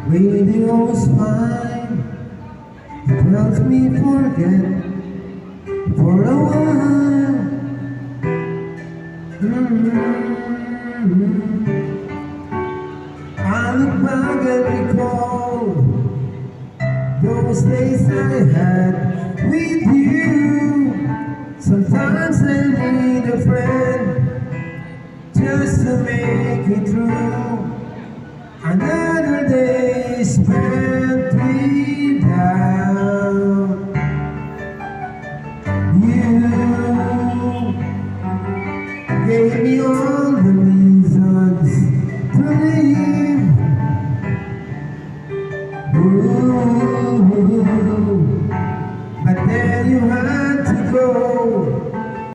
Radio's fine, it helps me forget for a while. I look back and recall those days I had with you. Sometimes I need a friend just to make it through. Another day spent without you. Gave me all